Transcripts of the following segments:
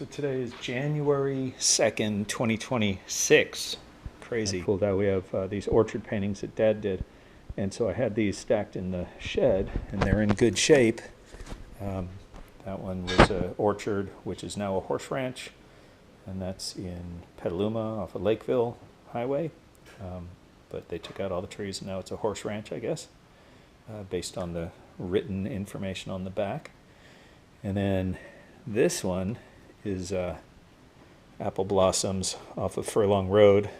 So today is January 2nd, 2026. Crazy. Cool that we have these orchard paintings that Dad did. And so I had these stacked in the shed, and they're in good shape. That one was an orchard, which is now a horse ranch, and that's in Petaluma off of Lakeville Highway. But they took out all the trees, and now it's a horse ranch, I guess, based on the written information on the back. And then this one is apple blossoms off of Furlong Road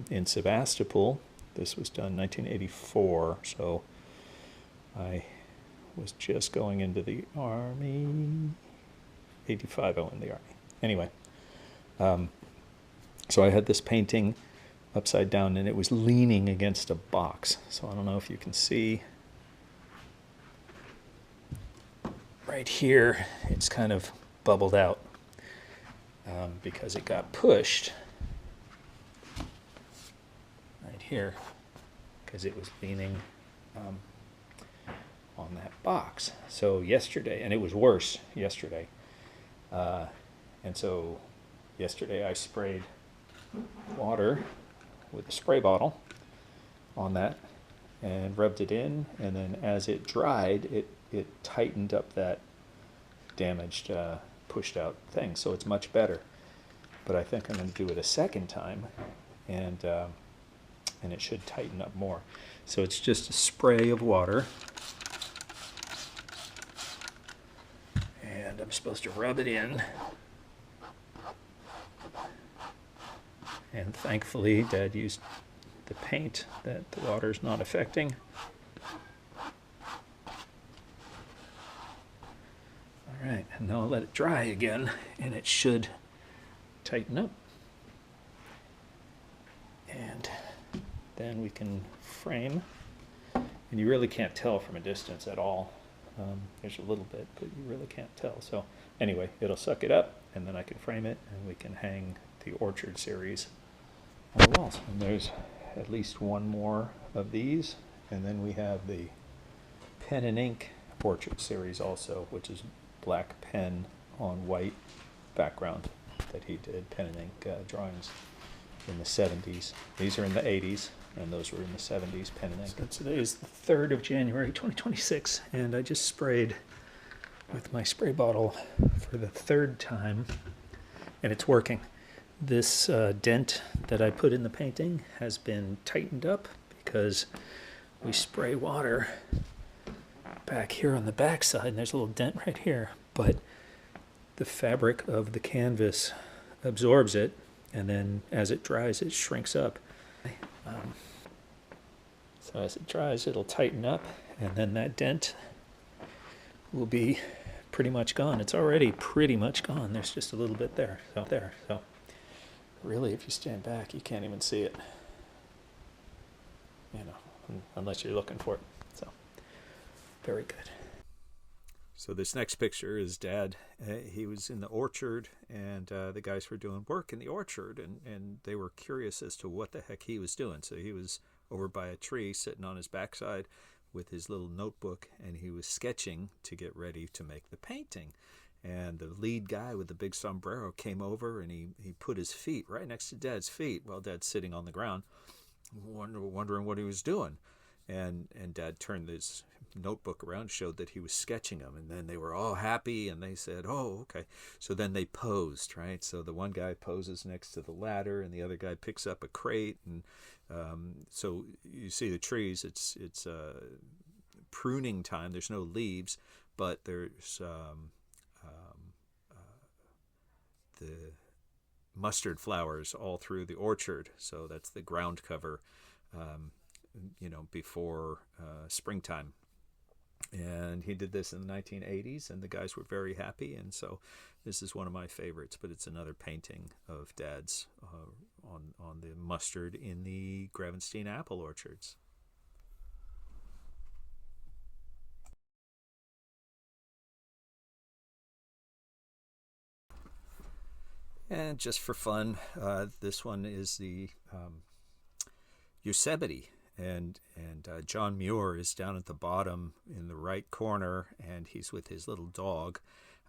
in Sebastopol. This was done 1984, so I was just going into the Army. 85, I went in the Army. Anyway, so I had this painting upside down, and it was leaning against a box. So I don't know if you can see. Right here, it's kind of bubbled out because it got pushed right here because it was leaning on that box. So yesterday, and it was worse yesterday, and so yesterday I sprayed water with a spray bottle on that and rubbed it in, and then as it dried, it tightened up that damaged, pushed out thing, so it's much better. But I think I'm going to do it a second time, and it should tighten up more. So it's just a spray of water, and I'm supposed to rub it in. And thankfully, Dad used the paint that the water's not affecting. All right, and now I'll let it dry again, and it should tighten up. And then we can frame, and you really can't tell from a distance at all. There's a little bit, but you really can't tell. So anyway, it'll suck it up, and then I can frame it, and we can hang the orchard series on the walls. And there's at least one more of these, and then we have the pen and ink portrait series also, which is black pen on white background that he did, pen and ink drawings in the 70s. These are in the 80s, and those were in the 70s, pen and ink. So today is the 3rd of January, 2026, and I just sprayed with my spray bottle for the 3rd time, and it's working. This dent that I put in the painting has been tightened up because we spray water back here on the back side, and there's a little dent right here, but the fabric of the canvas absorbs it, and then as it dries, it shrinks up. So as it dries, it'll tighten up, and then that dent will be pretty much gone. It's already pretty much gone. There's just a little bit there. So really, if you stand back, you can't even see it, unless you're looking for it. So very good. So this next picture is Dad. He was in the orchard, and the guys were doing work in the orchard, and they were curious as to what the heck he was doing. So he was over by a tree sitting on his backside with his little notebook, and he was sketching to get ready to make the painting. And the lead guy with the big sombrero came over, and he put his feet right next to Dad's feet while Dad's sitting on the ground, wondering what he was doing. And Dad turned his notebook around, showed that he was sketching them, and then they were all happy, and they said, "Oh, okay." So then they posed, right? So the one guy poses next to the ladder, and the other guy picks up a crate, and so you see the trees. It's pruning time. There's no leaves, but there's the mustard flowers all through the orchard. So that's the ground cover, before springtime. And he did this in the 1980s, and the guys were very happy. And so this is one of my favorites, but it's another painting of Dad's on the mustard in the Gravenstein apple orchards. And just for fun, this one is the Yosemite, and John Muir is down at the bottom in the right corner, and he's with his little dog,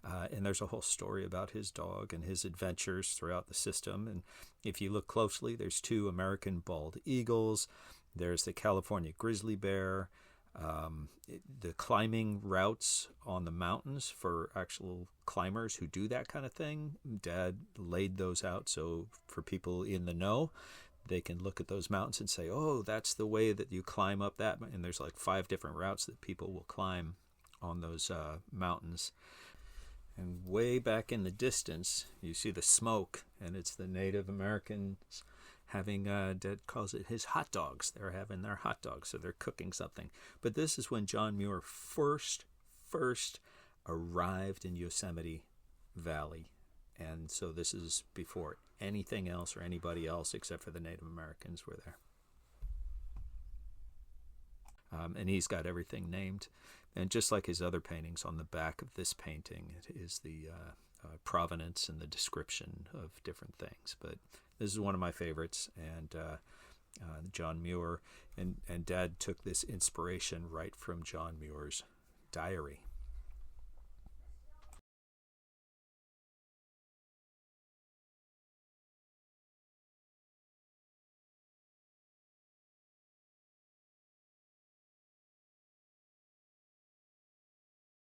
And there's a whole story about his dog and his adventures throughout the system. And if you look closely, there's 2 American bald eagles. There's the California grizzly bear. The climbing routes on the mountains for actual climbers who do that kind of thing. Dad laid those out so for people in the know, they can look at those mountains and say, oh, that's the way that you climb up that. And there's like 5 different routes that people will climb on those mountains. And way back in the distance, you see the smoke, and it's the Native Americans having, Dad calls it his hot dogs. They're having their hot dogs, so they're cooking something. But this is when John Muir first arrived in Yosemite Valley. And so this is before anything else or anybody else except for the Native Americans were there. And he's got everything named. And just like his other paintings, on the back of this painting, it is the provenance and the description of different things. But this is one of my favorites, and John Muir. And Dad took this inspiration right from John Muir's diary.